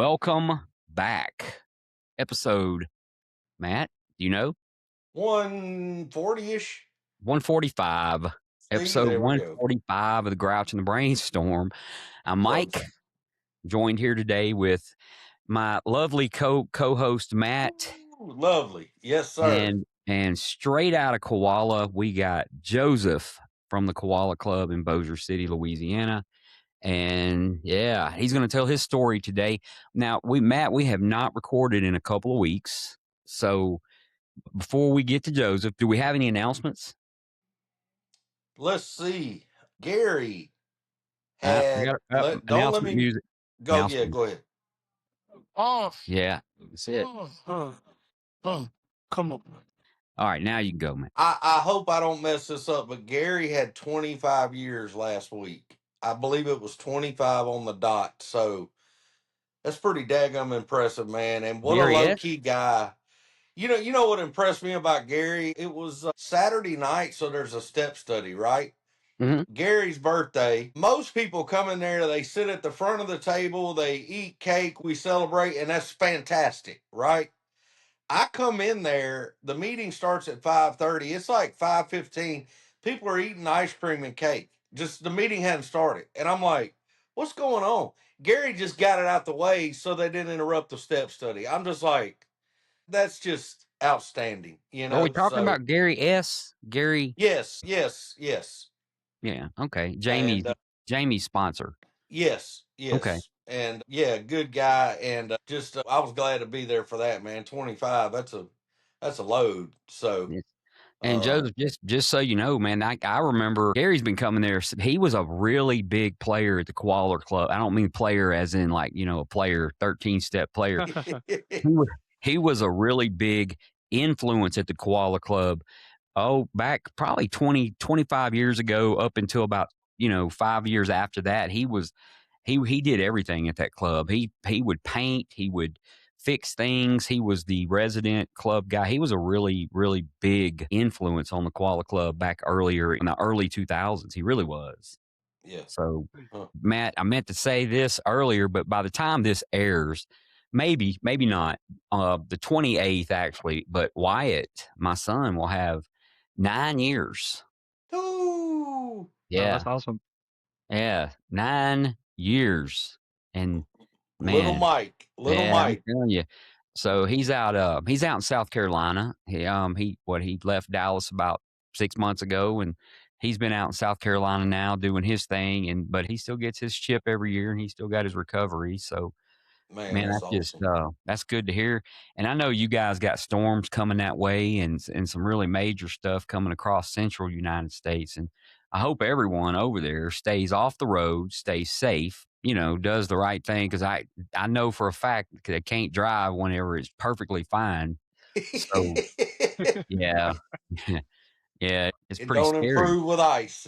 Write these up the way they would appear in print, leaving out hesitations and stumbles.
welcome back. Episode, Matt, do you know? 140-ish. 145. Episode There we go. 145 of the Grouch and the Brainstorm. I'm Mike, joined here today with my lovely co-host Matt. Ooh, lovely. Yes, sir. And straight out of Koala, we got Joseph from the Koala Club in Bossier City, Louisiana. And yeah, he's going to tell his story today. Now, we have not recorded in a couple of weeks. So before we get to Joseph, do we have any announcements? Let's see. Gary Announcement music. Go. Announcement. Yeah, go ahead. Oh, yeah, that's it. Come on. All right, now you can go, man. I hope I don't mess this up, but Gary had 25 years last week. I believe it was 25 on the dot. So that's pretty daggum impressive, man. And what Gary a low-key guy. You know what impressed me about Gary? It was Saturday night, so there's a step study, right? Mm-hmm. Gary's birthday. Most people come in there, they sit at the front of the table, they eat cake, we celebrate, and that's fantastic, right? I come in there, the meeting starts at 5:30. It's like 5:15. People are eating ice cream and cake. Just the meeting hadn't started. And I'm like, what's going on? Gary just got it out the way so they didn't interrupt the step study. I'm just like, that's just outstanding, Are we talking about Gary S? Gary? Yes. Yeah. Okay. Jamie's sponsor. Yes. Okay. And yeah, good guy. And I was glad to be there for that, man. 25. That's a load. So. Yes. And Joseph, just so you know, man, I remember Gary's been coming there. He was a really big player at the Koala Club. I don't mean player as in like, a player, 13-step player. He was a really big influence at the Koala Club. Oh, back probably 20, 25 years ago, up until about, 5 years after that, he did everything at that club. He would paint, he would fix things. He was the resident club guy. He was a really, really big influence on the Koala Club back earlier in the early 2000s. He really was. Yeah. So, Matt, I meant to say this earlier, but by the time this airs, maybe not, the 28th actually, but Wyatt, my son, will have 9 years. Ooh. Yeah. Oh, that's awesome. Yeah, 9 years. And man, little Mike. I'm telling you. So he's out in South Carolina. He left Dallas about 6 months ago, and he's been out in South Carolina now doing his thing, but he still gets his chip every year, and he's still got his recovery. So man, that's awesome. That's good to hear. And I know you guys got storms coming that way and some really major stuff coming across central United States. And I hope everyone over there stays off the road, stays safe, does the right thing. Because I know for a fact that they can't drive whenever it's perfectly fine. So, yeah. Yeah, it's pretty scary. Improve with ice,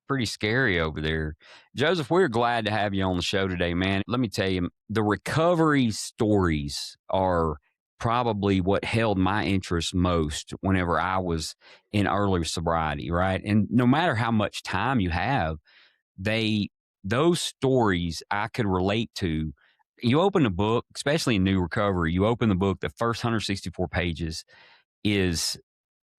Pretty scary over there. Joseph, we're glad to have you on the show today, man. Let me tell you, the recovery stories are probably what held my interest most whenever I was in early sobriety, right? And no matter how much time you have, those stories I could relate to. You open a book, especially in new recovery, you open the book, the first 164 pages is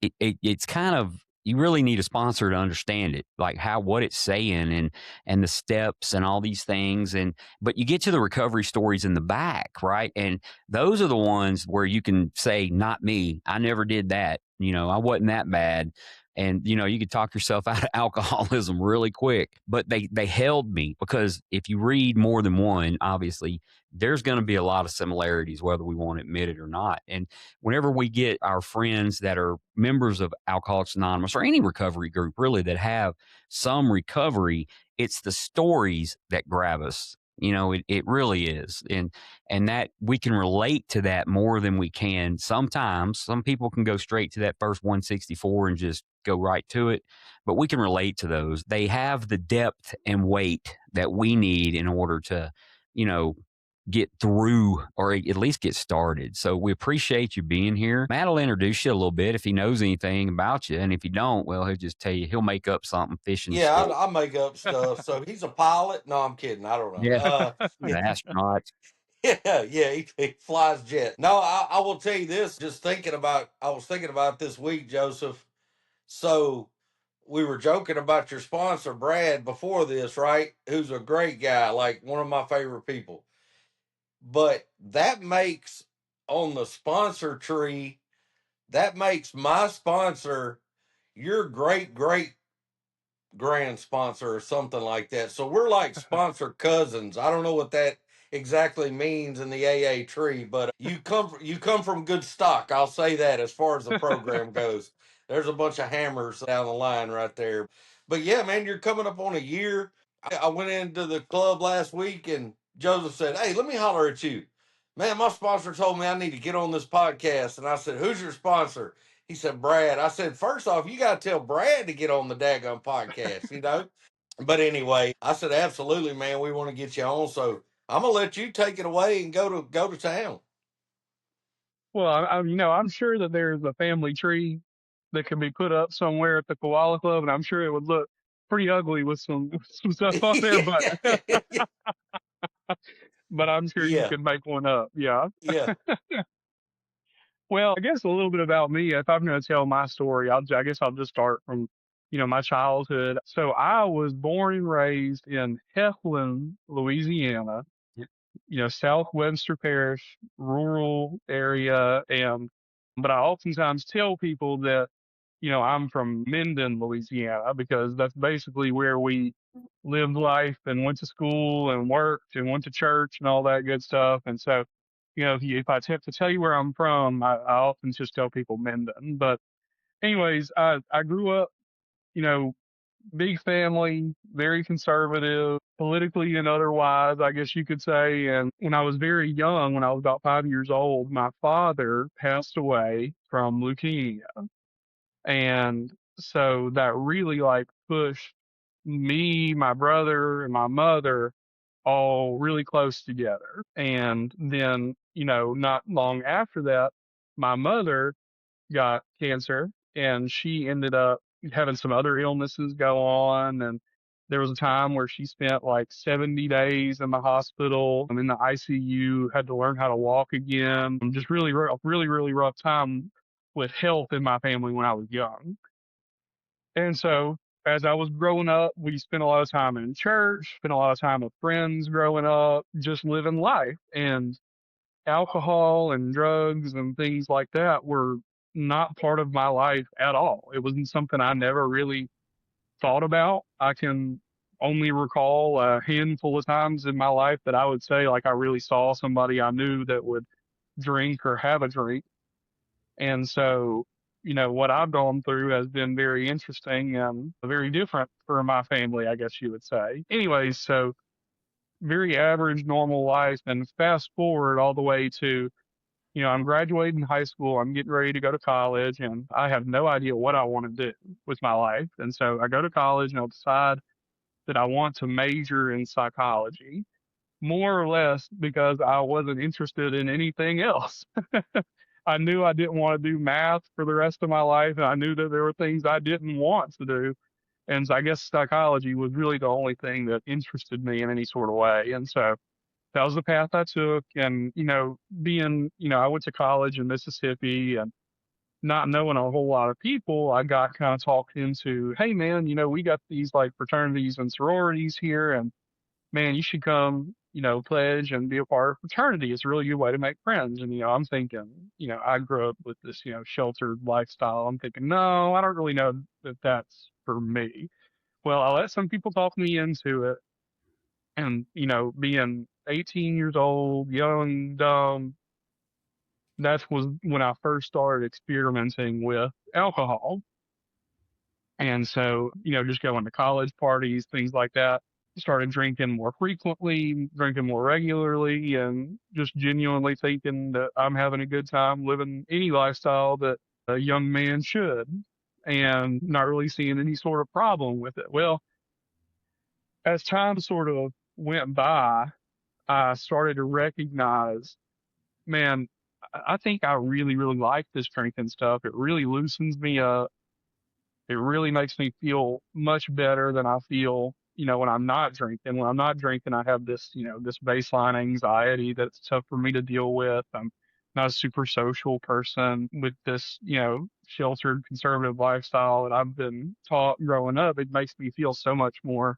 it's kind of, you really need a sponsor to understand it, like what it's saying and the steps and all these things. But you get to the recovery stories in the back, right? And those are the ones where you can say, not me. I never did that. I wasn't that bad. And, you could talk yourself out of alcoholism really quick, but they held me, because if you read more than one, obviously there's going to be a lot of similarities, whether we want to admit it or not. And whenever we get our friends that are members of Alcoholics Anonymous or any recovery group really that have some recovery, it's the stories that grab us. It really is. And that we can relate to that more than we can. Sometimes some people can go straight to that first 164 and just go right to it, but we can relate to those. They have the depth and weight that we need in order to, get through or at least get started. So we appreciate you being here. Matt will introduce you a little bit if he knows anything about you. And if you don't, well, he'll just tell you, he'll make up something, fishing. Yeah, I'll make up stuff. So he's a pilot. No, I'm kidding. I don't know. Yeah. The astronaut. Yeah, yeah, he flies jet. No, I will tell you this. Just thinking about, I was thinking about this week, Joseph. So we were joking about your sponsor, Brad, before this, right? Who's a great guy, like one of my favorite people. But that makes on the sponsor tree, that makes my sponsor your great grand sponsor or something like that. So we're like sponsor cousins. I don't know what that exactly means in the AA tree, but you come from good stock. I'll say that as far as the program goes. There's a bunch of hammers down the line right there. But yeah, man, you're coming up on a year. I went into the club last week and Joseph said, "Hey, let me holler at you. Man, my sponsor told me I need to get on this podcast." And I said, "Who's your sponsor?" He said, "Brad." I said, "First off, you got to tell Brad to get on the daggone podcast, you know?" But anyway, I said, "Absolutely, man. We want to get you on. So I'm going to let you take it away and go to town." Well, I'm sure that there's a family tree that can be put up somewhere at the Koala Club, and I'm sure it would look pretty ugly with some some stuff on there, but I'm sure you Yeah. could make one up. Yeah. Yeah. Well, I guess a little bit about me. If I'm going to tell my story, I guess I'll just start from, my childhood. So I was born and raised in Heflin, Louisiana, Southwestern Parish, rural area. But I oftentimes tell people that, I'm from Minden, Louisiana, because that's basically where we lived life and went to school and worked and went to church and all that good stuff. And so, if I have to tell you where I'm from, I often just tell people Minden. But anyways, I grew up, you know, big family, very conservative, politically and otherwise, I guess you could say. And when I was very young, when I was about 5 years old, my father passed away from leukemia. And so that really like pushed me, my brother, and my mother all really close together. And then, not long after that, my mother got cancer and she ended up having some other illnesses go on. And there was a time where she spent like 70 days in the hospital. I'm in the ICU, had to learn how to walk again. Just really, really, really rough time with health in my family when I was young. And so as I was growing up, we spent a lot of time in church, spent a lot of time with friends growing up, just living life. And alcohol and drugs and things like that were not part of my life at all. It wasn't something I never really thought about. I can only recall a handful of times in my life that I would say, like, I really saw somebody I knew that would drink or have a drink. And so, what I've gone through has been very interesting and very different for my family, I guess you would say. Anyways, so very average, normal life. And fast forward all the way to, I'm graduating high school, I'm getting ready to go to college, and I have no idea what I want to do with my life. And so I go to college and I'll decide that I want to major in psychology, more or less because I wasn't interested in anything else. I knew I didn't want to do math for the rest of my life, and I knew that there were things I didn't want to do. And so I guess psychology was really the only thing that interested me in any sort of way. And so that was the path I took. And, I went to college in Mississippi and not knowing a whole lot of people, I got kind of talked into, hey, man, we got these like fraternities and sororities here. And man, you should come, pledge and be a part of fraternity. It's a really good way to make friends. And, I'm thinking, I grew up with this, sheltered lifestyle. I'm thinking, no, I don't really know that that's for me. Well, I let some people talk me into it. And, being 18 years old, young, dumb, that was when I first started experimenting with alcohol. And so, just going to college parties, things like that, started drinking more frequently, drinking more regularly, and just genuinely thinking that I'm having a good time living any lifestyle that a young man should, and not really seeing any sort of problem with it. Well, as time sort of went by, I started to recognize, man, I think I really, really like this drinking stuff. It really loosens me up. It really makes me feel much better than I feel. when I'm not drinking. When I'm not drinking, I have this, this baseline anxiety that's tough for me to deal with. I'm not a super social person with this, sheltered conservative lifestyle that I've been taught growing up. It makes me feel so much more,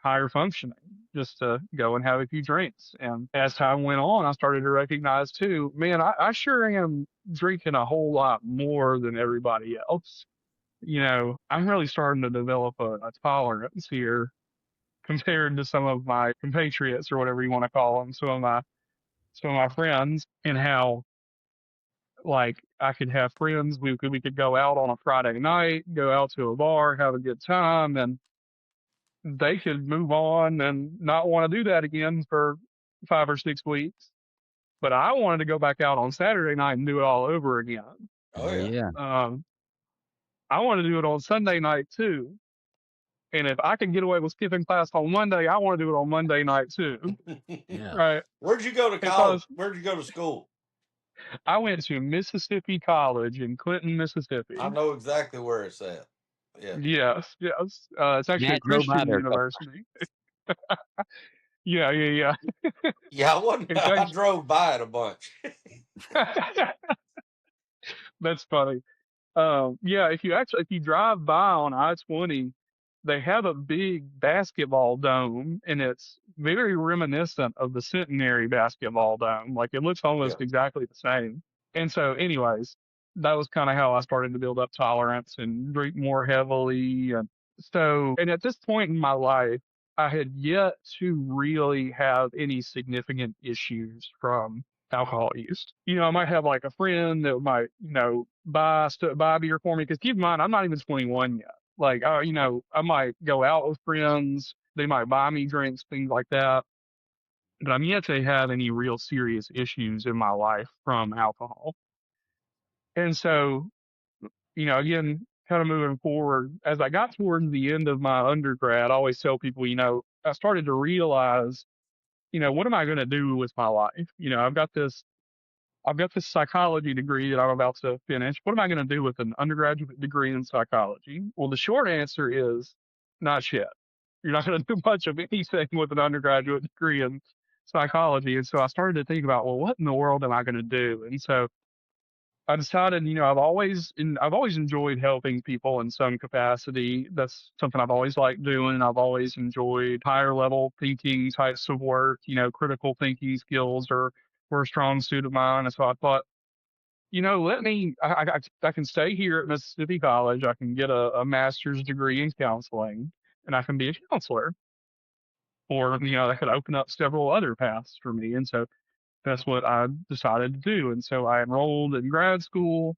higher functioning just to go and have a few drinks. And as time went on, I started to recognize too, man, I sure am drinking a whole lot more than everybody else. I'm really starting to develop a tolerance here compared to some of my compatriots or whatever you want to call them, some of my friends, and how like I could have friends. We could go out on a Friday night, go out to a bar, have a good time, and they could move on and not want to do that again for 5 or 6 weeks. But I wanted to go back out on Saturday night and do it all over again. Oh Oh, yeah. yeah. Um, I want to do it on Sunday night too. And if I can get away with skipping class on Monday, I want to do it on Monday night too. Yeah. Right. Where'd you go to college? Because Where'd you go to school? I went to Mississippi College in Clinton, I Mississippi. know exactly where it's at. Yeah. Yes, yes. It's actually a Matt drove by Christian there a couple university. Yeah, yeah, Yeah, I wasn't. yeah. I drove by it a bunch. That's funny. Yeah, if you drive by on I-20, they have a big basketball dome, and it's very reminiscent of the Centenary basketball dome. Like it looks Yeah. almost exactly the same. And so, anyways, that was kind of how I started to build up tolerance and drink more heavily. And at this point in my life, I had yet to really have any significant issues from alcohol use. I might have like a friend that might, buy beer for me. Because keep in mind, I'm not even 21 yet. Like, I might go out with friends. They might buy me drinks, things like that. But I'm yet to have any real serious issues in my life from alcohol. And so, again, kind of moving forward, as I got towards the end of my undergrad, I always tell people, I started to realize, what am I going to do with my life? I've got this psychology degree that I'm about to finish. What am I going to do with an undergraduate degree in psychology? Well, the short answer is not shit. You're not going to do much of anything with an undergraduate degree in psychology. And so I started to think about, well, what in the world am I going to do? And so I decided, I've always enjoyed helping people in some capacity. That's something I've always liked doing. I've always enjoyed higher level thinking types of work. Critical thinking skills were a strong suit of mine. And so I thought, let me, I can stay here at Mississippi College. I can get a master's degree in counseling, and I can be a counselor. Or, that could open up several other paths for me. And so that's what I decided to do. And so I enrolled in grad school.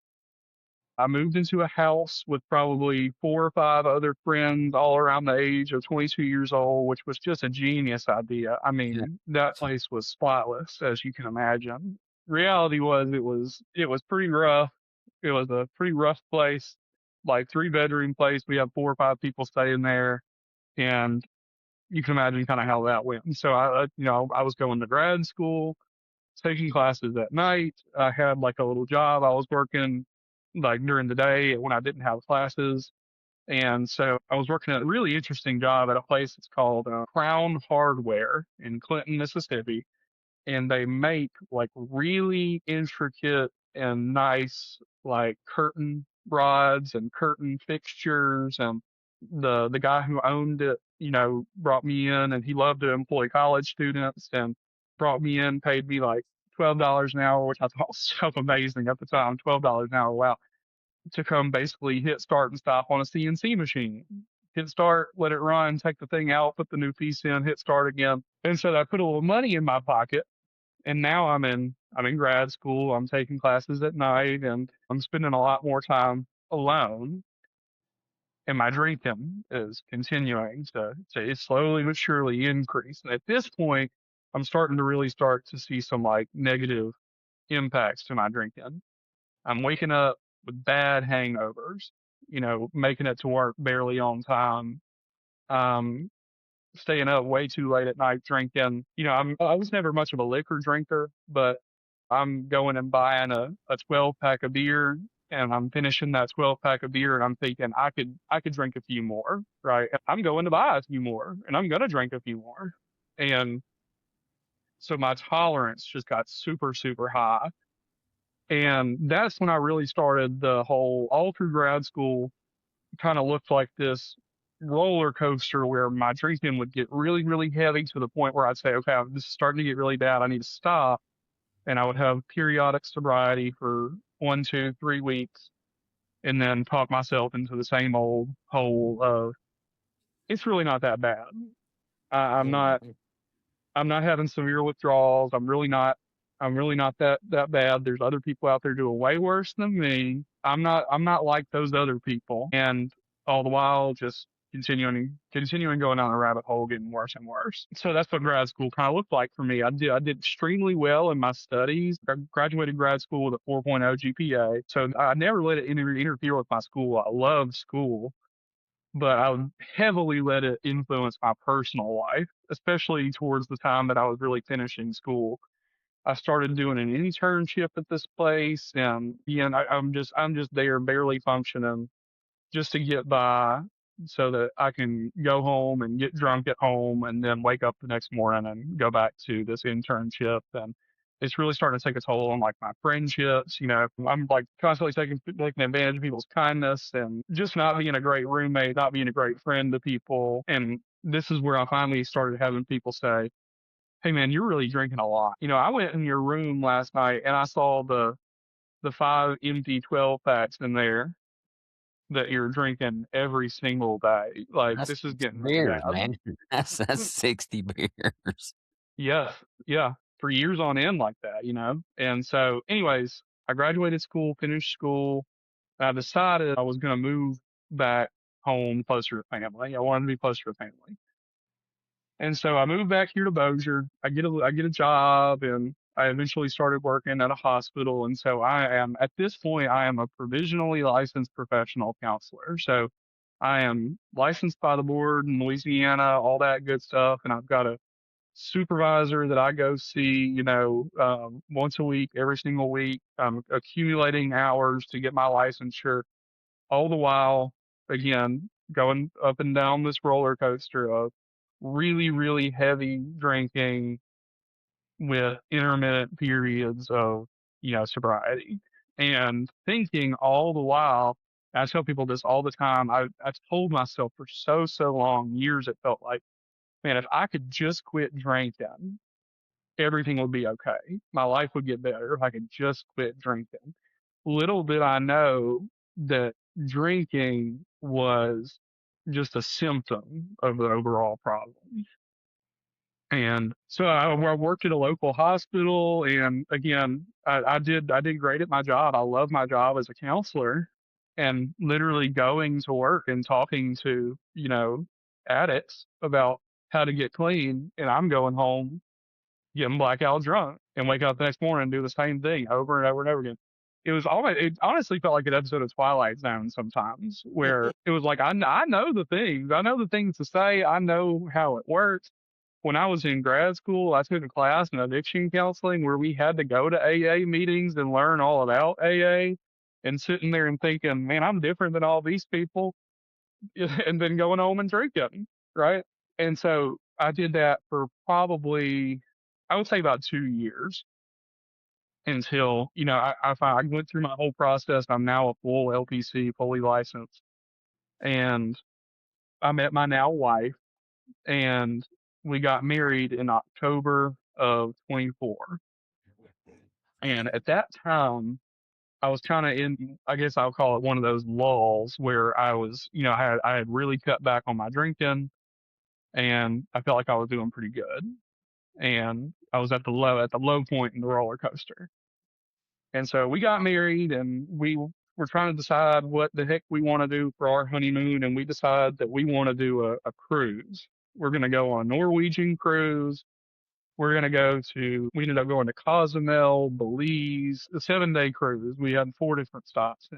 I moved into a house with probably 4 or 5 other friends, all around the age of 22 years old, which was just a genius idea. I Yeah. mean, that place was spotless, as you can imagine. Reality was it was pretty rough. It was a pretty rough place, like 3 bedroom place. We had 4 or 5 people staying there, and you can imagine kind of how that went. And so I was going to grad school, taking classes at night. I had like a little job I was working like during the day when I didn't have classes. And so I was working at a really interesting job at a place that's called Crown Hardware in Clinton, Mississippi. And they make like really intricate and nice like curtain rods and curtain fixtures. And the guy who owned it, brought me in, and he loved to employ college students, and brought me in, paid me like $12 an hour, which I thought was so amazing at the time. $12 an hour, wow, to come basically hit start and stop on a CNC machine. Hit start, let it run, take the thing out, put the new piece in, hit start again. And so I put a little money in my pocket, and now I'm in grad school. I'm taking classes at night, and I'm spending a lot more time alone. And my drinking is continuing to slowly but surely increase. And at this point, I'm starting to really start to see some like negative impacts to my drinking. I'm waking up with bad hangovers, making it to work barely on time. Um, Staying up way too late at night drinking. I was never much of a liquor drinker, but I'm going and buying a 12 pack of beer and I'm finishing that 12 pack of beer and I'm thinking I could drink a few more, right? I'm going to buy a few more and I'm going to drink a few more. And so my tolerance just got super, super high. And that's when I really started the whole all through grad school kind of looked like this roller coaster where my drinking would get really, really heavy to the point where I'd say, okay, this is starting to get really bad. I need to stop. And I would have periodic sobriety for 1, 2, 3 weeks and then talk myself into the same old hole of it's really not that bad. I'm not Mhm. I'm not having severe withdrawals. I'm really not that bad. There's other people out there doing way worse than me. I'm not like those other people. And all the while just continuing going down a rabbit hole, getting worse and worse. So that's what grad school kind of looked like for me. I did extremely well in my studies. I graduated grad school with a 4.0 GPA. So I never let it interfere with my school. I love school, but I would heavily let it influence my personal life, especially towards the time that I was really finishing school. I started doing an internship at this place, and I'm just there barely functioning just to get by so that I can go home and get drunk at home and then wake up the next morning and go back to this internship. And it's really starting to take a toll on like my friendships. You know, I'm like constantly taking advantage of people's kindness and just not being a great roommate, not being a great friend to people. And this is where I finally started having people say, "Hey man, you're really drinking a lot." You know, I went in your room last night and I saw the 5 empty 12 packs in there that you're drinking every single day. Like That's this is 60 getting really beers, bad. man. That's 60 beers. Yes, yeah, for years on end like that, you know. And so, anyways, I graduated school, finished school. And I decided I was going to move back home closer to family. I wanted to be closer to family. And so I moved back here to Bossier. I get a job and I eventually started working at a hospital. And so I am at this point I am a provisionally licensed professional counselor. So I am licensed by the board in Louisiana, all that good stuff. And I've got a supervisor that I go see, you know, once a week, every single week. I'm accumulating hours to get my licensure, all the while, again, going up and down this roller coaster of really, really heavy drinking with intermittent periods of, you know, sobriety. And thinking all the while, I tell people this all the time. I told myself for so long, years it felt like, man, if I could just quit drinking, everything would be okay. My life would get better if I could just quit drinking. Little did I know that drinking was just a symptom of the overall problem. And so I worked at a local hospital, and again, I did great at my job. I love my job as a counselor, and literally going to work and talking to, you know, addicts about how to get clean, and I'm going home getting blackout drunk and wake up the next morning and do the same thing over and over and over again. It honestly felt like an episode of Twilight Zone sometimes, where it was like, I know the things, I know the things to say, I know how it works. When I was in grad school, I took a class in addiction counseling where we had to go to AA meetings and learn all about AA, and sitting there and thinking, man, I'm different than all these people, and then going home and drinking, right? And so I did that for probably, I would say about 2 years until, you know, I went through my whole process. I'm now a full LPC, fully licensed. And I met my now wife and we got married in October of 24. And at that time, I was kind of in, I guess I'll call it one of those lulls where I was, you know, I had really cut back on my drinking and I felt like I was doing pretty good. And I was at the low point in the roller coaster. And so we got married and we were trying to decide what the heck we want to do for our honeymoon. And we decided that we want to do a cruise. We're going to go on a Norwegian cruise. We ended up going to Cozumel, Belize, a 7 day cruise. We had 4 different stops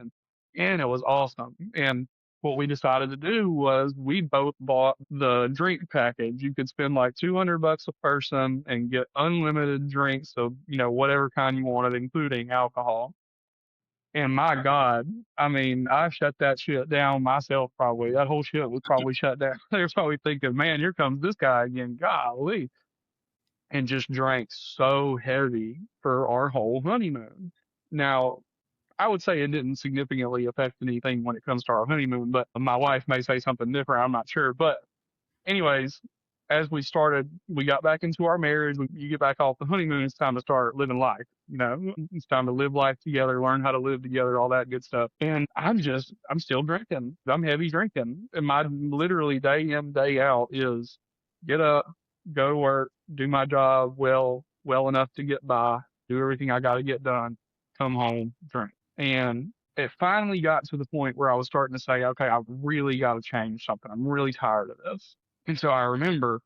and it was awesome. And what we decided to do was we both bought the drink package. You could spend like $200 a person and get unlimited drinks of, you know, whatever kind you wanted, including alcohol. And my God, I mean, I shut that shit down myself probably. That whole shit was probably shut down. They're probably thinking, man, here comes this guy again. Golly. And just drank so heavy for our whole honeymoon. Now, I would say it didn't significantly affect anything when it comes to our honeymoon, but my wife may say something different. I'm not sure. But anyways, as we got back into our marriage. You get back off the honeymoon, it's time to start living life. It's time to live life together, learn how to live together, all that good stuff. And I'm still drinking. I'm heavy drinking. And my literally day in, day out is get up, go to work, do my job well enough to get by, do everything I got to get done, come home, drink. And it finally got to the point where I was starting to say, okay, I've really got to change something. I'm really tired of this. And so I remember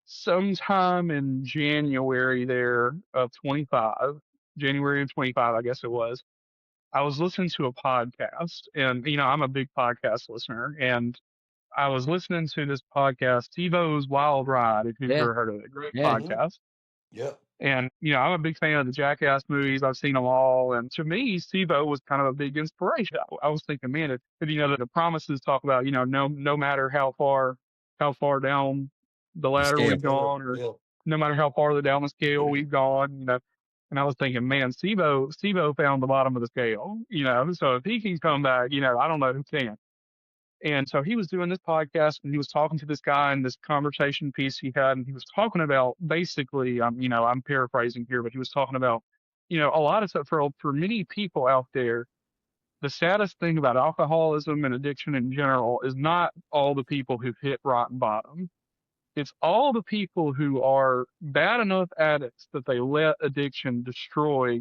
sometime in January there of 25, January of 25, I guess it was, I was listening to a podcast and, I'm a big podcast listener and I was listening to this podcast, TiVo's Wild Ride, if you've Yeah. ever heard of it. Great Yeah. Mm-hmm. podcast. Yep. And, I'm a big fan of the Jackass movies. I've seen them all. And to me, Steve-O was kind of a big inspiration. I was thinking, man, if the promises talk about, no matter how far down the The ladder scale. we've gone, or Yep. no matter how far down the scale we've gone, and I was thinking, man, Steve-O found the bottom of the scale, so if he can come back, I don't know who can. And so he was doing this podcast and he was talking to this guy in this conversation piece he had. And he was talking about basically, I'm paraphrasing here, but he was talking about, a lot of stuff for many people out there. The saddest thing about alcoholism and addiction in general is not all the people who've hit rock bottom. It's all the people who are bad enough addicts that they let addiction destroy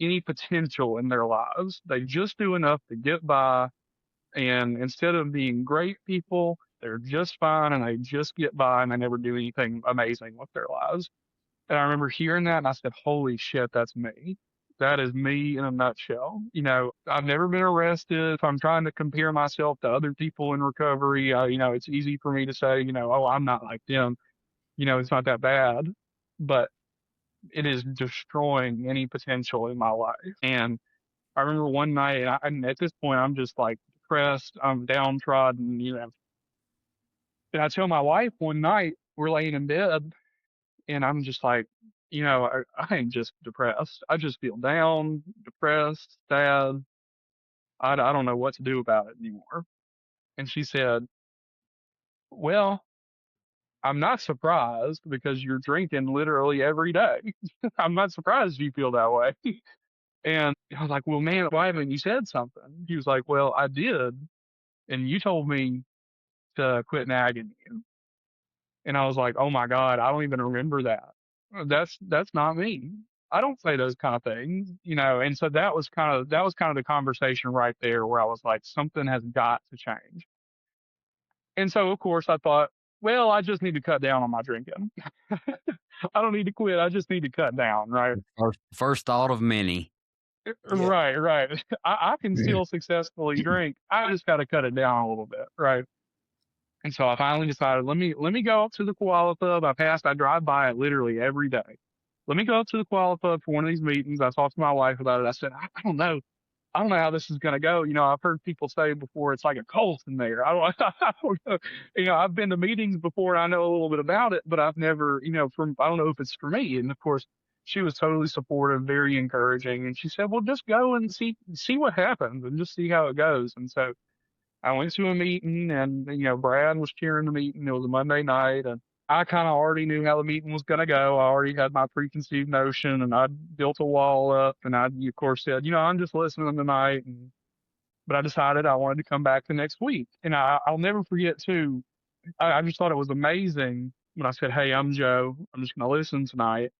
any potential in their lives. They just do enough to get by, and instead of being great people, they're just fine and they just get by and they never do anything amazing with their lives. And I remember hearing that and I said, holy shit, that's me. That is me in a nutshell. I've never been arrested. If I'm trying to compare myself to other people in recovery, it's easy for me to say, oh, I'm not like them. It's not that bad, but it is destroying any potential in my life. And I remember one night, and at this point, I'm just like depressed, I'm downtrodden, And I tell my wife one night, we're laying in bed, and I'm just like, I ain't just depressed. I just feel down, depressed, sad. I don't know what to do about it anymore. And she said, well, I'm not surprised because you're drinking literally every day. I'm not surprised you feel that way. And I was like, well, man, why haven't you said something? He was like, well, I did. And you told me to quit nagging you. And I was like, oh my God, I don't even remember that. That's not me. I don't say those kind of things, and so that was kind of the conversation right there where I was like, something has got to change. And so of course I thought, well, I just need to cut down on my drinking. I don't need to quit. I just need to cut down, right? First thought of many. Yeah. Right. I can still successfully drink. I just got to cut it down a little bit, right? And so I finally decided, let me go up to the Koala Pub. I drive by it literally every day. Let me go up to the Koala Pub for one of these meetings. I talked to my wife about it. I said, I don't know. I don't know how this is going to go. I've heard people say before it's like a cult in there. I don't, I don't know. I've been to meetings before and I know a little bit about it, but I've never, I don't know if it's for me. And of course, she was totally supportive, very encouraging. And she said, well, just go and see what happens and just see how it goes. And so I went to a meeting and, Brad was chairing the meeting. It was a Monday night and I kind of already knew how the meeting was going to go. I already had my preconceived notion and I built a wall up and I, of course, said, I'm just listening tonight. But I decided I wanted to come back the next week. And I'll never forget, too, I just thought it was amazing when I said, hey, I'm Joe. I'm just going to listen tonight.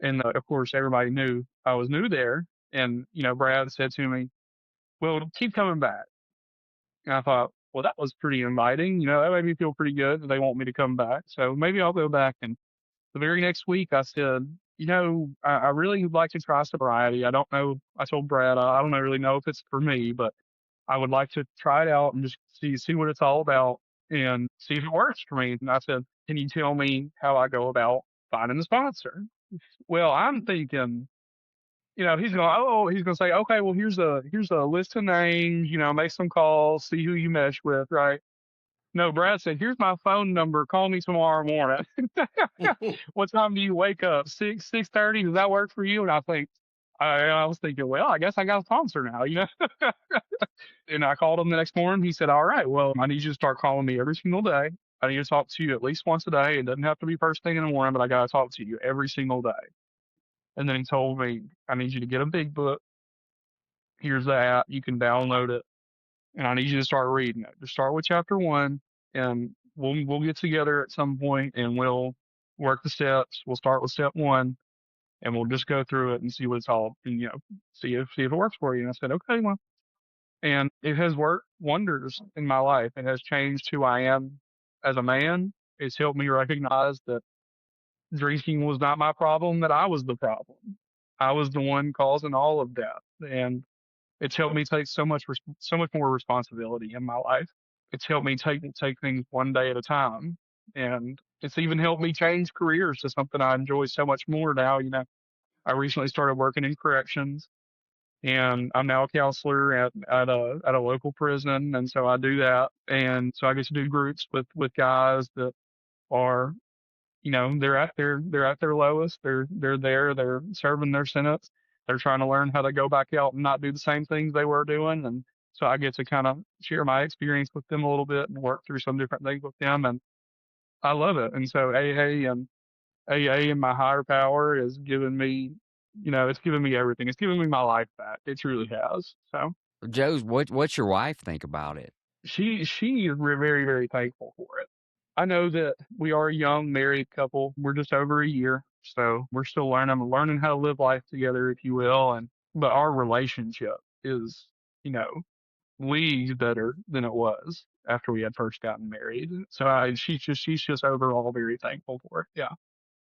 And, of course, everybody knew I was new there. And, Brad said to me, well, keep coming back. And I thought, well, that was pretty inviting. That made me feel pretty good that they want me to come back. So maybe I'll go back. And the very next week, I said, I really would like to try sobriety. I don't know. I told Brad, I don't really know if it's for me, but I would like to try it out and just see what it's all about and see if it works for me. And I said, can you tell me how I go about finding a sponsor? Well, I'm thinking, he's gonna say, okay, well, here's a list of names, make some calls, see who you mesh with, right? No, Brad said, here's my phone number. Call me tomorrow morning. What time do you wake up? 6:30. Does that work for you? And I was thinking, well, I guess I got a sponsor now. And I called him the next morning. He said, all right, well, I need you to start calling me every single day. I need to talk to you at least once a day. It doesn't have to be first thing in the morning, but I got to talk to you every single day. And then he told me, I need you to get a big book. Here's the app. You can download it. And I need you to start reading it. Just start with chapter one, and we'll get together at some point and we'll work the steps. We'll start with step one, and we'll just go through it and see what it's all, and see if it works for you. And I said, okay, well, and it has worked wonders in my life. It has changed who I am as a man. It's helped me recognize that drinking was not my problem, that I was the problem. I was the one causing all of that. And it's helped me take so much more responsibility in my life. It's helped me take things one day at a time, and it's even helped me change careers to something I enjoy so much more now. I recently started working in corrections, and I'm now a counselor at a local prison, and so I do that, and so I get to do groups with guys that are they're at their lowest. They're serving their sentence. They're trying to learn how to go back out and not do the same things they were doing. And so I get to kind of share my experience with them a little bit and work through some different things with them. And I love it. And so AA and my higher power is giving me, it's giving me everything. It's giving me my life back. It truly has. So Joe's, what's your wife think about it? she is very, very thankful for it. I know that we are a young married couple. We're just over a year, so we're still learning how to live life together, if you will. And but our relationship is, you know, leagues better than it was after we had first gotten married. So she's just overall very thankful for it. Yeah,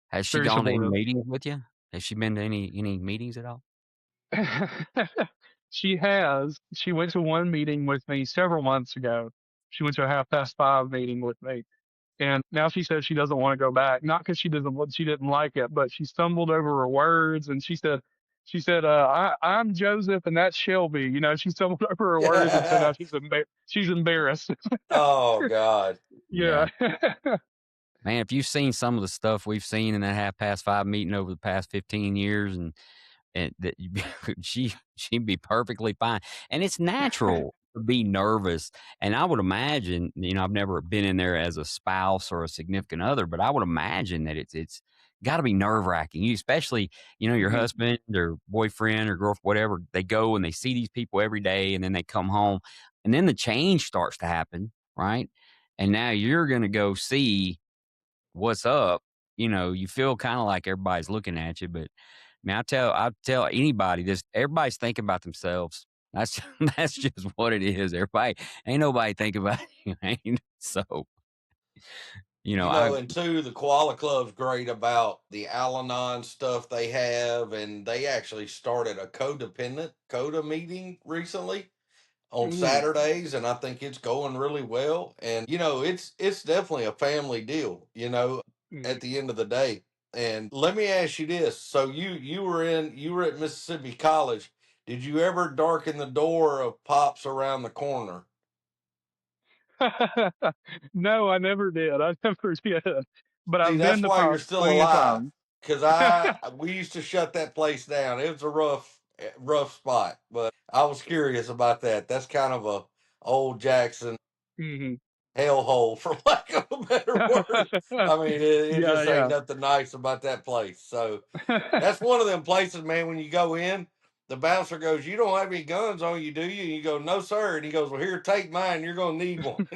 Has she very gone to any supportive. meetings with you? Has she been to any meetings at all? She has. She went to one meeting with me several months ago. She went to a 5:30 meeting with me. And now she says she doesn't want to go back, not because she didn't like it, but she stumbled over her words, and she said, I'm Joseph and that's Shelby. She stumbled over her words, and so now she's embarrassed. Oh God. Yeah. Yeah. Man, if you've seen some of the stuff we've seen in that half past five meeting over the past 15 years, and that she'd be perfectly fine. And it's natural to be nervous. And I would imagine, I've never been in there as a spouse or a significant other, but I would imagine that it's got to be nerve wracking. You especially, your Mhm. husband or boyfriend or girlfriend, whatever, they go and they see these people every day, and then they come home, and then the change starts to happen, right? And now you're going to go see what's up. You feel kind of like everybody's looking at you, but man, I tell anybody this, everybody's thinking about themselves. That's that's just what it is. Everybody ain't nobody thinking about you. Ain't so I And two, the Koala Club's great about the Al Anon stuff they have, and they actually started a codependent CODA meeting recently on Mhm. Saturdays, and I think it's going really well. And it's definitely a family deal. At Mhm. the end of the day. And let me ask you this: so you were at Mississippi College. Did you ever darken the door of Pops around the corner? No, I never did. I never did. But See, I've that's been to why you're Pops still plenty of alive. times. Cause we used to shut that place down. It was a rough spot. But I was curious about that. That's kind of a old Jackson Mhm. hellhole, for lack of a better word. I mean, it Yeah, just ain't yeah. nothing nice about that place. So that's one of them places, man. When you go in, the bouncer goes, "You don't have any guns on you, do you?" And you go, "No, sir." And he goes, "Well, here, take mine. You're gonna need one."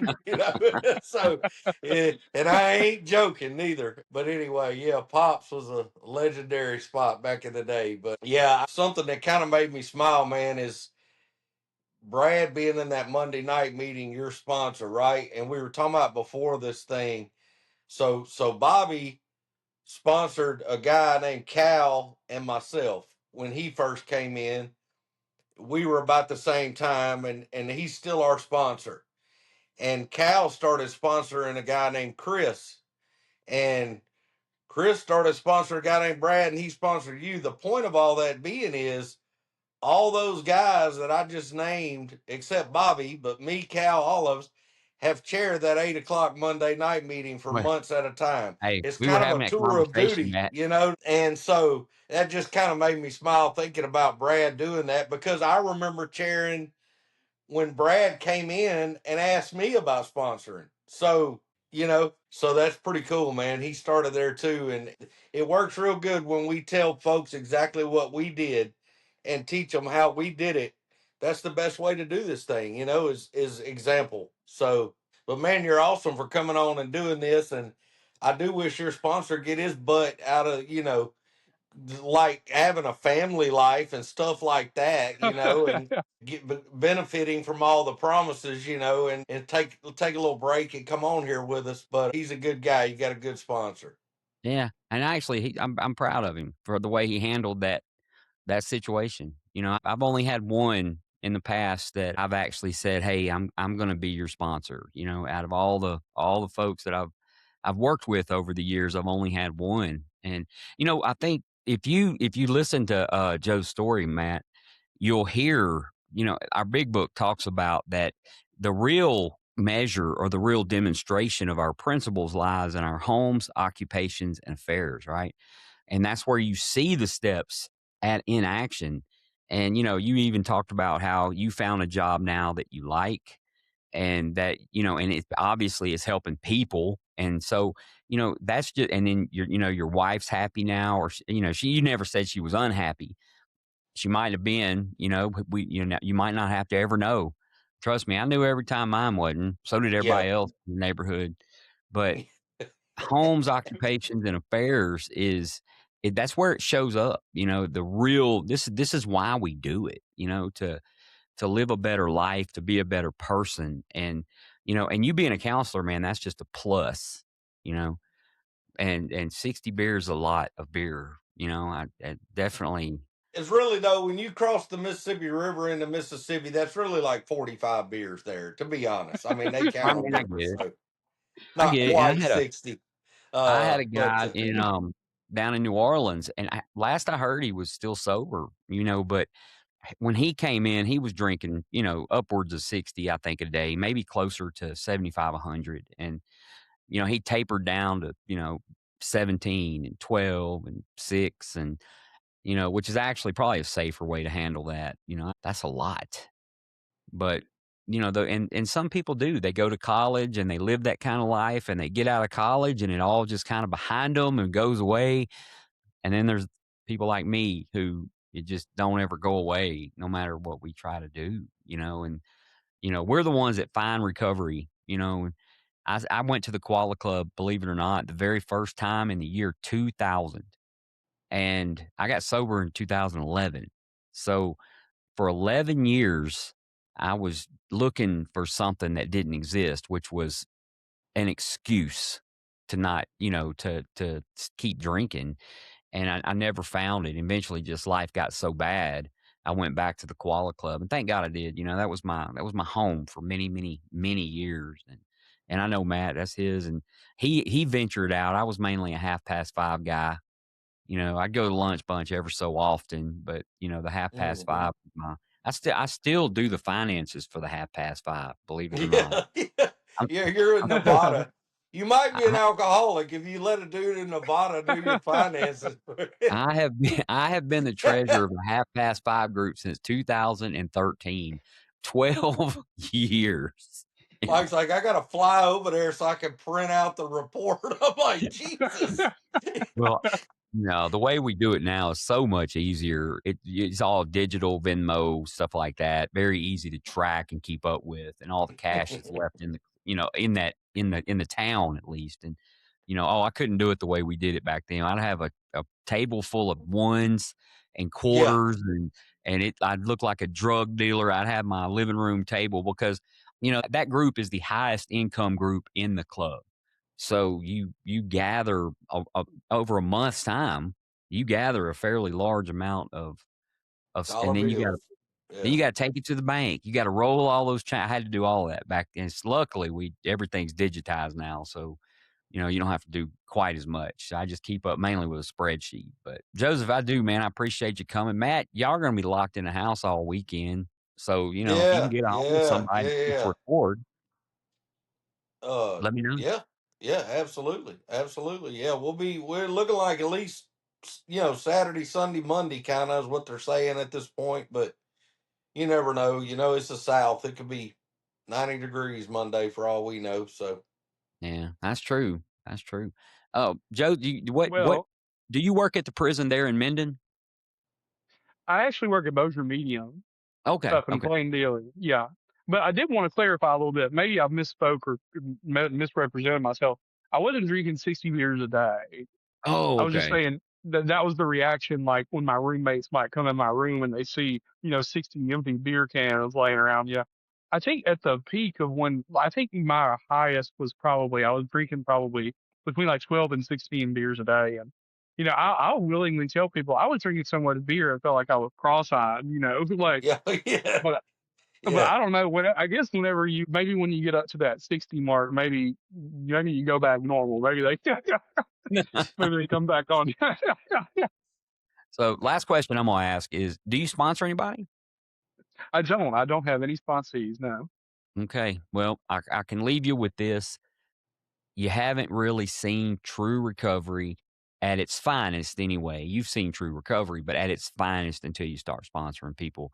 So, and I ain't joking neither. But anyway, yeah, Pops was a legendary spot back in the day. But yeah, something that kind of made me smile, man, is Brad being in that Monday night meeting, your sponsor, right? And we were talking about before this thing. So Bobby sponsored a guy named Cal and myself when he first came in. We were about the same time, and he's still our sponsor. And Cal started sponsoring a guy named Chris, and Chris started sponsoring a guy named Brad, and he sponsored you. The point of all that being is all those guys that I just named, except Bobby, but me, Cal, all of us, have chaired that 8 o'clock Monday night meeting for Well, months at a time. hey, It's we were kind of having a that tour of conversation, duty, Matt. and so that just kind of made me smile thinking about Brad doing that, because I remember chairing when Brad came in and asked me about sponsoring. So, so that's pretty cool, man. He started there too. And it works real good when we tell folks exactly what we did and teach them how we did it. That's the best way to do this thing, is example. So, but man, you're awesome for coming on and doing this. And I do wish your sponsor get his butt out of, like having a family life and stuff like that, and get benefiting from all the promises, and take a little break and come on here with us. But he's a good guy. You got a good sponsor. Yeah, and actually, I'm proud of him for the way he handled that situation. I've only had one in the past that I've actually said, "Hey, I'm going to be your sponsor." Out of all the folks that I've worked with over the years, I've only had one. And I think if you listen to Joe's story, Matt, you'll hear, our big book talks about that the real measure or the real demonstration of our principles lies in our homes, occupations, and affairs, right? And that's where you see the steps in action. And you even talked about how you found a job now that you like, and that and it obviously is helping people. And so that's just, and then your wife's happy now, or you never said she was unhappy. She might have been, you might not have to ever know. Trust me, I knew every time mine wasn't. So did Yeah. everybody else in the neighborhood. But homes, occupations, and affairs that's where it shows up. The real this is why we do it. To live a better life, to be a better person, and you being a counselor, man, that's just a plus. You know, and 60 beers a lot of beer. I definitely. It's really, though, when you cross the Mississippi River into Mississippi, that's really like 45 beers there, to be honest. I mean, they I count on mean, I different, get it. so I not get it. And I quite had a 60. I had a But guy in down in New Orleans, and last I heard he was still sober. But when he came in, he was drinking, upwards of 60, I think, a day, maybe closer to 75, 100. And, he tapered down to, 17 and 12 and 6, and, which is actually probably a safer way to handle that. That's a lot. But, and some people do. They go to college and they live that kind of life, and they get out of college and it all just kind of behind them and goes away. And then there's people like me who it just don't ever go away no matter what we try to do, and we're the ones that find recovery. And I went to the Koala Club, believe it or not, the very first time in the year 2000, and I got sober in 2011. So for 11 years, I was looking for something that didn't exist, which was an excuse to not, to keep drinking. And I never found it. Eventually, just life got so bad, I went back to the Koala Club, and thank God I did. That was my home for many, many, many years. And I know Matt, that's his, and he ventured out. I was mainly a 5:30 guy. I'd go to lunch bunch ever so often, but the 5:30. I still do the finances for the 5:30. Believe it or not. yeah, yeah, I'm, yeah, you're in I'm, Nevada. You might be an I, alcoholic if you let a dude in Nevada do your finances. I have been the treasurer of a 5:30 group since 2013, 12 years. Mike's like, I got to fly over there so I can print out the report. I'm like, Jesus. Well, no, the way we do it now is so much easier. It's all digital, Venmo, stuff like that. Very easy to track and keep up with, and all the cash is left in the town at least. And I couldn't do it the way we did it back then. I'd have a table full of ones and Yeah, quarters, I'd look like a drug dealer. I'd have my living room table because that group is the highest income group in the club. So you gather over a month's time, you gather a fairly large amount and dollar then you got to bills. then Yeah. you got to take it to the bank. You got to roll all those. I had to do all that back then. Luckily, everything's digitized now, so You don't have to do quite as much. I just keep up mainly with a spreadsheet. But Joseph, I do, man. I appreciate you coming. Matt, y'all are going to be locked in the house all weekend. So, if you can Yeah, get a hold of yeah, somebody yeah, to yeah. record, let me know. Yeah, yeah, absolutely, absolutely. Yeah, we're looking like at least Saturday, Sunday, Monday, kind of is what they're saying at this point. But you never know. It's the South. It could be 90 degrees Monday for all we know. So Yeah, that's true. That's true. Oh, Joe, what Well, do you work at the prison there in Minden? I actually work at Bossier Medium Okay. up in Okay. Plain Dealing. Yeah. But I did want to clarify a little bit. Maybe I misspoke or misrepresented myself. I wasn't drinking 60 beers a day. Oh, I was just okay. saying that was the reaction, like when my roommates might come in my room and they see, 60 empty beer cans laying around. Yeah. I think at the peak of when I think my highest was probably I was drinking probably between like 12 and 16 beers a day. And, I'll willingly tell people I was drinking so much beer, I felt like I was cross-eyed, like, yeah, yeah, but but yeah. I don't know. I guess whenever maybe when you get up to that 60 mark, maybe you go back normal. Maybe they maybe they come back on. So, last question I'm gonna ask is, do you sponsor anybody? I don't. I don't have any sponsees. No. Okay. Well, I can leave you with this. You haven't really seen true recovery at its finest anyway. You've seen true recovery, but at its finest until you start sponsoring people.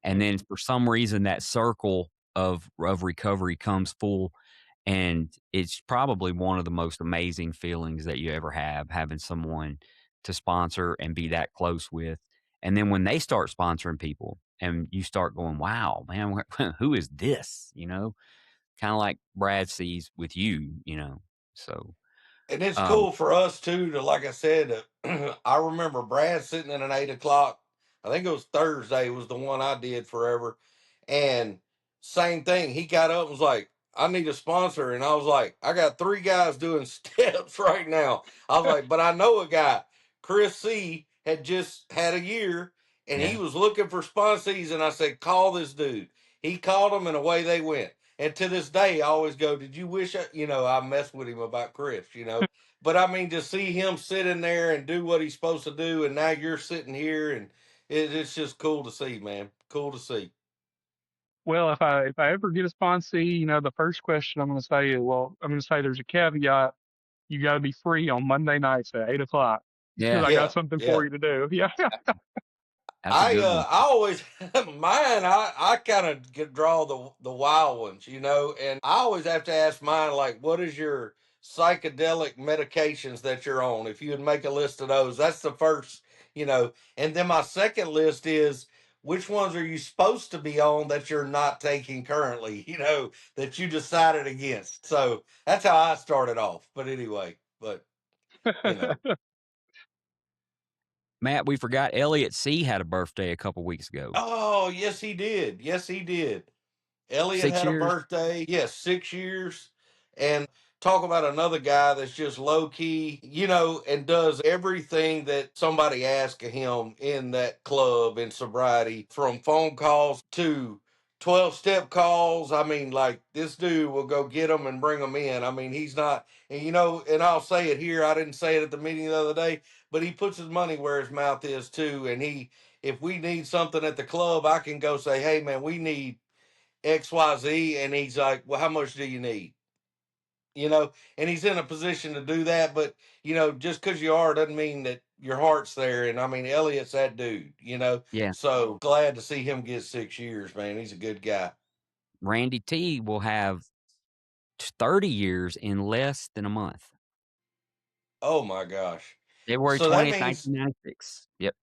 And then for some reason that circle of recovery comes full, and it's probably one of the most amazing feelings that you ever have, having someone to sponsor and be that close with. And then when they start sponsoring people and you start going, wow, man, who is this? Kind of like Brad sees with you. So, And it's um, cool for us too to, like I said, I remember Brad sitting in an 8 o'clock. I think it was Thursday was the one I did forever, and same thing. He got up and was like, "I need a sponsor," and I was like, "I got three guys doing steps right now." I was like, "But I know a guy, Chris C, had just had a year, and he yeah. was looking for sponsees." And I said, "Call this dude." He called them, and away they went. And to this day, I always go, "Did you wish I messed with him about Chris?" But I mean, to see him sit in there and do what he's supposed to do, and now you're sitting here, and it's just cool to see, man. Cool to see. Well, if I ever get a sponsee, the first question I'm going to say is, well, I'm going to say there's a caveat. You got to be free on Monday nights at 8 o'clock because Yeah. I got Yeah, something for yeah. you to do. Yeah. That's a I good one. I always mine. I kind of draw the wild ones, and I always have to ask mine like, what is your psychedelic medications that you're on? If you would make a list of those, that's the first. And then my second list is which ones are you supposed to be on that you're not taking currently, that you decided against. So that's how I started off. But anyway, you know. Matt, we forgot Elliot C had a birthday a couple weeks ago. Oh, yes, he did. Yes, he did. Elliot 6 had a years. birthday. Yes, 6 years. And talk about another guy that's just low key, and does everything that somebody asks of him in that club in sobriety, from phone calls to 12-step calls. I mean, like, this dude will go get them and bring them in. I mean, he's not, and I'll say it here. I didn't say it at the meeting the other day, but he puts his money where his mouth is too. And if we need something at the club, I can go say, "Hey, man, we need XYZ," and he's like, "Well, how much do you need?" And he's in a position to do that. But just because you are doesn't mean that your heart's there. And I mean, Elliot's that dude. Yeah. So glad to see him get 6 years, man. He's a good guy. Randy T will have 30 years in less than a month. Oh my gosh. February So that 20th, means 1996. Yep.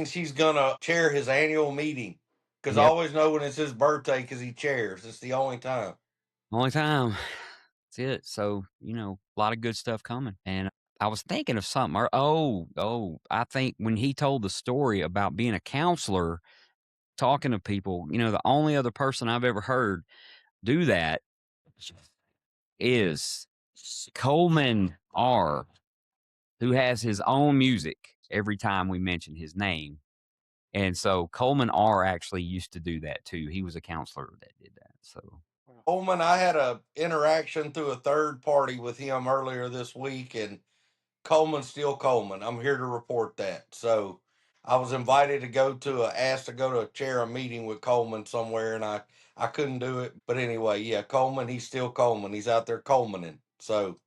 he's gonna chair his annual meeting, because I Yep. always know when it's his birthday because he chairs. It's the only time. Only time. That's it. So, a lot of good stuff coming. And I was thinking of something. I think when he told the story about being a counselor, talking to people, the only other person I've ever heard do that is Coleman R., who has his own music every time we mention his name. And so Coleman R. actually used to do that too. He was a counselor that did that. So, Coleman, I had a interaction through a third party with him earlier this week, and Coleman's still Coleman. I'm here to report that. So I was invited to asked to go to chair a meeting with Coleman somewhere, and I couldn't do it. But anyway, yeah, Coleman, he's still Coleman. He's out there Colemaning. So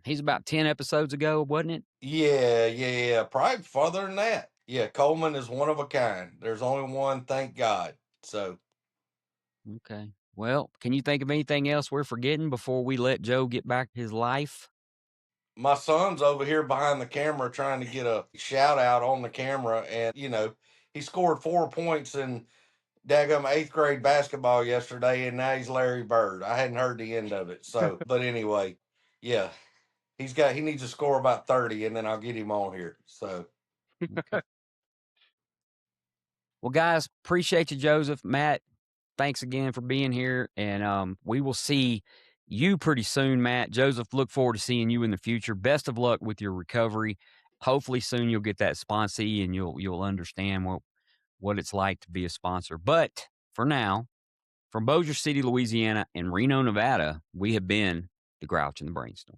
He's about 10 episodes ago, wasn't it? yeah, probably farther than that. Yeah, Coleman is one of a kind. There's only one, thank God. So Okay. Well, can you think of anything else we're forgetting before we let Joe get back to his life? my son's over here behind the camera trying to get a shout out on the camera, and he scored 4 points in daggum eighth grade basketball yesterday, and now he's Larry Bird. I hadn't heard the end of it. So, but anyway, yeah, he needs to score about 30, and then I'll get him on here. So, Okay. Well, guys, appreciate you, Joseph. Matt, thanks again for being here. And we will see you pretty soon, Matt. Joseph, look forward to seeing you in the future. Best of luck with your recovery. Hopefully soon you'll get that sponsee and you'll understand what it's like to be a sponsor. But for now, from Bossier City, Louisiana, and Reno, Nevada, we have been the Grouch and the Brainstorm.